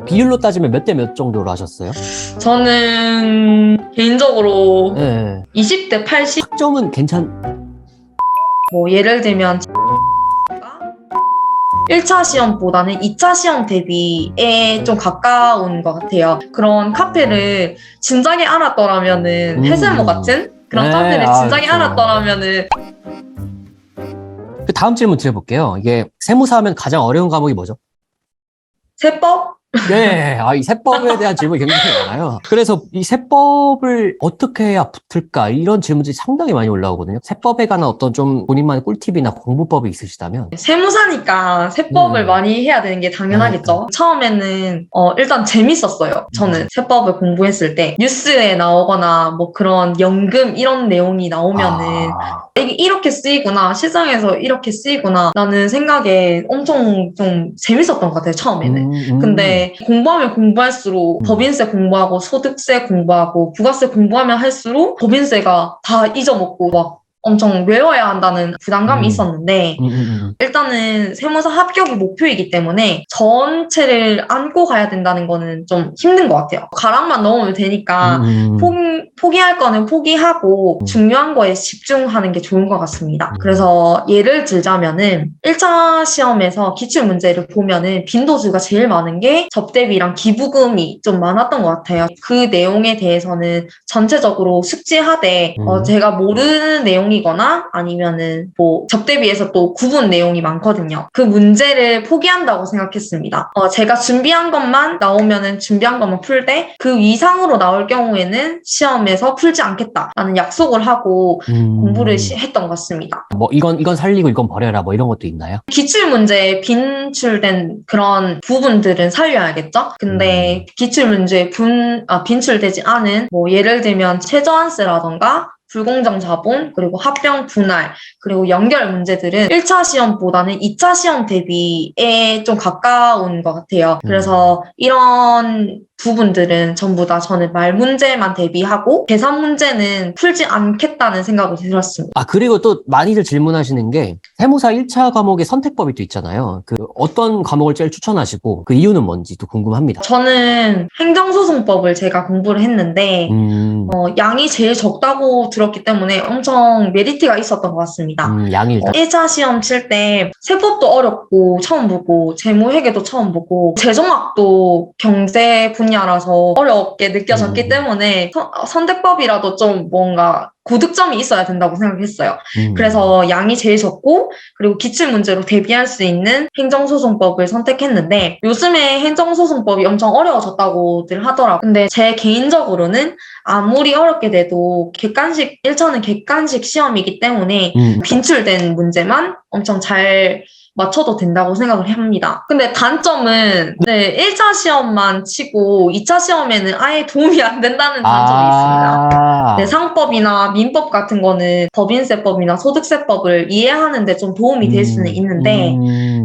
비율로 따지면 몇 대 몇 정도로 하셨어요? 저는 개인적으로 네. 20대 80? 학점은 뭐 예를 들면 1차 시험보다는 2차 시험 대비에 좀 가까운 것 같아요. 그런 카페를 진작에 알았더라면은 해셀모 같은 그런 네, 카페를 진작에 그쵸. 알았더라면은 그 다음 질문 드려볼게요. 이게 세무사 하면 가장 어려운 과목이 뭐죠? 세법? 네, 이 세법에 대한 질문이 굉장히 많아요. 그래서 이 세법을 어떻게 해야 붙을까? 이런 질문들이 상당히 많이 올라오거든요. 세법에 관한 어떤 좀 본인만의 꿀팁이나 공부법이 있으시다면? 세무사니까 세법을 많이 해야 되는 게 당연하겠죠. 처음에는 일단 재밌었어요. 저는 세법을 공부했을 때 뉴스에 나오거나 뭐 그런 연금 이런 내용이 나오면은 이게 이렇게 쓰이구나, 시장에서 이렇게 쓰이구나 라는 생각에 엄청 좀 재밌었던 것 같아요, 처음에는. 근데 공부하면 공부할수록 법인세 공부하고 소득세 공부하고 부가세 공부하면 할수록 법인세가 다 잊어먹고 막 엄청 외워야 한다는 부담감이 있었는데 일단은 세무사 합격이 목표이기 때문에 전체를 안고 가야 된다는 거는 좀 힘든 것 같아요. 가락만 넣으면 되니까 포기할 거는 포기하고 중요한 거에 집중하는 게 좋은 것 같습니다. 그래서 예를 들자면은 1차 시험에서 기출문제를 보면은 빈도수가 제일 많은 게 접대비랑 기부금이 좀 많았던 것 같아요. 그 내용에 대해서는 전체적으로 숙지하되 제가 모르는 내용이거나 아니면은 뭐 접대비에서 또 구분 내용이 많거든요. 그 문제를 포기한다고 생각했습니다. 제가 준비한 것만 나오면은 준비한 것만 풀되 그 이상으로 나올 경우에는 시험에서 풀지 않겠다라는 약속을 하고 공부를 했던 것 같습니다. 뭐 이건 살리고 이건 버려라 뭐 이런 것도 있나요? 기출문제에 빈출된 그런 부분들은 살려야겠죠? 근데 기출문제에 빈출되지 않은 뭐 예를 들면 최저한세라던가 불공정 자본, 그리고 합병 분할, 그리고 연결 문제들은 1차 시험보다는 2차 시험 대비에 좀 가까운 것 같아요. 그래서 이런 부분들은 전부 다 저는 말 문제만 대비하고 계산 문제는 풀지 않겠다는 생각을 들었습니다. 그리고 또 많이들 질문하시는 게 세무사 1차 과목에 선택법이 또 있잖아요. 그 어떤 과목을 제일 추천하시고 그 이유는 뭔지도 궁금합니다. 저는 행정소송법을 제가 공부를 했는데 양이 제일 적다고 들었기 때문에 엄청 메리트가 있었던 것 같습니다. 양이 일단 1차 시험 칠 때 세법도 어렵고 처음 보고 재무회계도 처음 보고 재정학도 경제 분야라서 어렵게 느껴졌기 때문에 선택법이라도 좀 뭔가 고득점이 있어야 된다고 생각했어요. 그래서 양이 제일 적고 그리고 기출문제로 대비할 수 있는 행정소송법을 선택했는데 요즘에 행정소송법이 엄청 어려워졌다고들 하더라고요. 근데 제 개인적으로는 아무리 어렵게 돼도 1차는 객관식 시험이기 때문에 빈출된 문제만 엄청 잘 맞춰도 된다고 생각을 합니다. 근데 단점은 1차 시험만 치고 2차 시험에는 아예 도움이 안 된다는 단점이 있습니다. 상법이나 민법 같은 거는 법인세법이나 소득세법을 이해하는데 좀 도움이 될 수는 있는데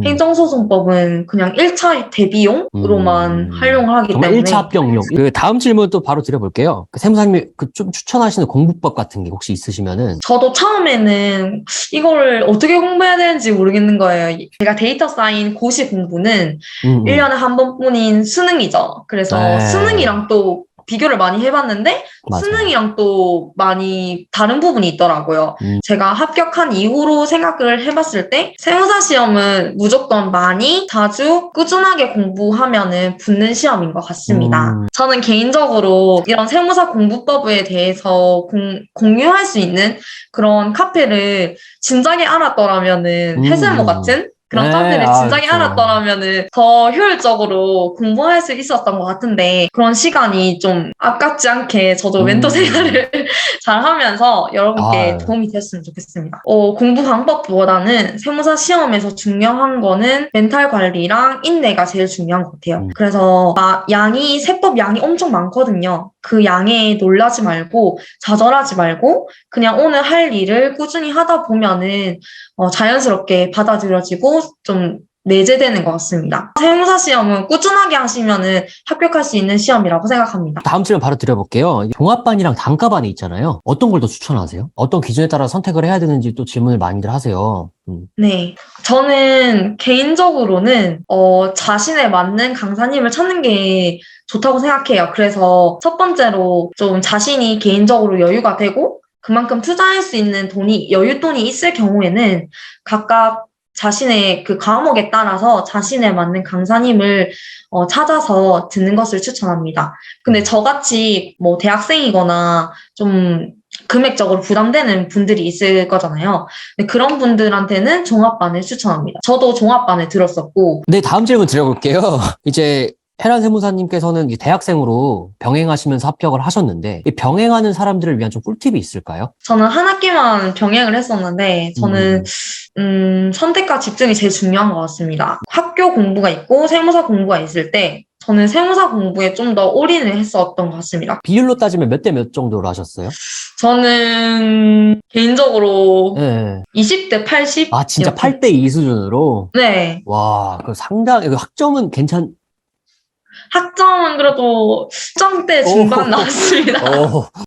행정소송법은 그냥 1차 대비용으로만 활용을 하기 정말 때문에 1차 합격용. 그 다음 질문 또 바로 드려볼게요. 그 세무사님이 그 좀 추천하시는 공부법 같은 게 혹시 있으시면은 저도 처음에는 이걸 어떻게 공부해야 되는지 모르겠는 거예요. 제가 데이터 사인 고시 공부는 1년에 한 번뿐인 수능이죠. 그래서 수능이랑 또 비교를 많이 해봤는데 맞아요. 수능이랑 또 많이 다른 부분이 있더라고요. 제가 합격한 이후로 생각을 해봤을 때 세무사 시험은 무조건 많이 자주 꾸준하게 공부하면은 붙는 시험인 것 같습니다. 저는 개인적으로 이런 세무사 공부법에 대해서 공유할 수 있는 그런 카페를 진작에 알았더라면은 해셀모 같은 그런 카페를 진작에 알았더라면은 더 효율적으로 공부할 수 있었던 것 같은데 그런 시간이 좀 아깝지 않게 저도 멘토 생활을 잘 하면서 여러분께 도움이 됐으면 좋겠습니다. 공부 방법보다는 세무사 시험에서 중요한 거는 멘탈 관리랑 인내가 제일 중요한 것 같아요. 그래서 세법 양이 엄청 많거든요. 그 양에 놀라지 말고 좌절하지 말고 그냥 오늘 할 일을 꾸준히 하다 보면은 자연스럽게 받아들여지고 좀 내재되는 것 같습니다. 세무사 시험은 꾸준하게 하시면은 합격할 수 있는 시험이라고 생각합니다. 다음 질문 바로 드려볼게요. 종합반이랑 단과반이 있잖아요. 어떤 걸 더 추천하세요? 어떤 기준에 따라 선택을 해야 되는지 또 질문을 많이들 하세요. 네. 저는 개인적으로는, 자신에 맞는 강사님을 찾는 게 좋다고 생각해요. 그래서 첫 번째로 좀 자신이 개인적으로 여유가 되고 그만큼 투자할 수 있는 여윳돈이 있을 경우에는 각각 자신의 그 과목에 따라서 자신에 맞는 강사님을 찾아서 듣는 것을 추천합니다. 근데 저같이 뭐 대학생이거나 좀 금액적으로 부담되는 분들이 있을 거잖아요. 근데 그런 분들한테는 종합반을 추천합니다. 저도 종합반을 들었었고. 네, 다음 질문 드려볼게요. 이제 헤란 세무사님께서는 이제 대학생으로 병행하시면서 합격을 하셨는데 이 병행하는 사람들을 위한 좀 꿀팁이 있을까요? 저는 한 학기만 병행을 했었는데 저는 선택과 집중이 제일 중요한 것 같습니다. 학교 공부가 있고 세무사 공부가 있을 때 저는 세무사 공부에 좀 더 올인을 했었던 것 같습니다. 비율로 따지면 몇 대 몇 정도로 하셨어요? 저는 개인적으로 네. 20대 80? 아, 진짜 이렇게. 8대2 수준으로? 네. 와, 그 상당히, 학점은 학점은 그래도 10점대 중반 나왔습니다.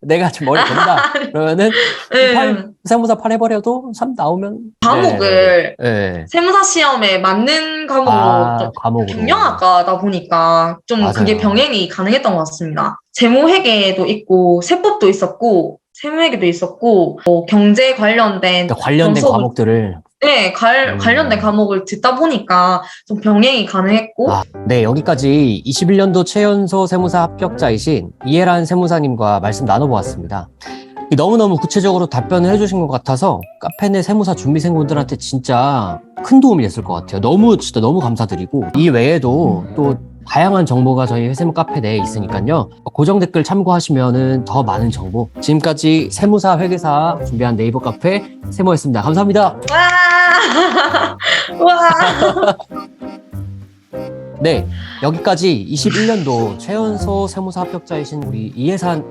내가 지금 머리 된다. 그러면은, 네. 세무사 8 해버려도 3 나오면. 과목을 네. 세무사 시험에 맞는 과목으로 좀 과목으로. 경영학과다 보니까 좀 맞아요. 그게 병행이 가능했던 것 같습니다. 재무회계도 있고 세법도 있었고 세무회계도 있었고 뭐 경제 관련된 그러니까 관련된 수업을, 과목들을. 네, 관련된 과목을 듣다 보니까 좀 병행이 가능했고. 네, 여기까지 21년도 최연소 세무사 합격자이신 이해란 세무사님과 말씀 나눠보았습니다. 너무너무 구체적으로 답변을 해주신 것 같아서 카페 내 세무사 준비생분들한테 진짜 큰 도움이 됐을 것 같아요. 진짜 너무 감사드리고 이 외에도 또 다양한 정보가 저희 회세무 카페 내에 있으니까요. 고정 댓글 참고하시면 더 많은 정보. 지금까지 세무사 회계사 준비한 네이버 카페 세모였습니다. 감사합니다. 와! 네, 여기까지 21년도 최연소 세무사 합격자이신 우리 이해산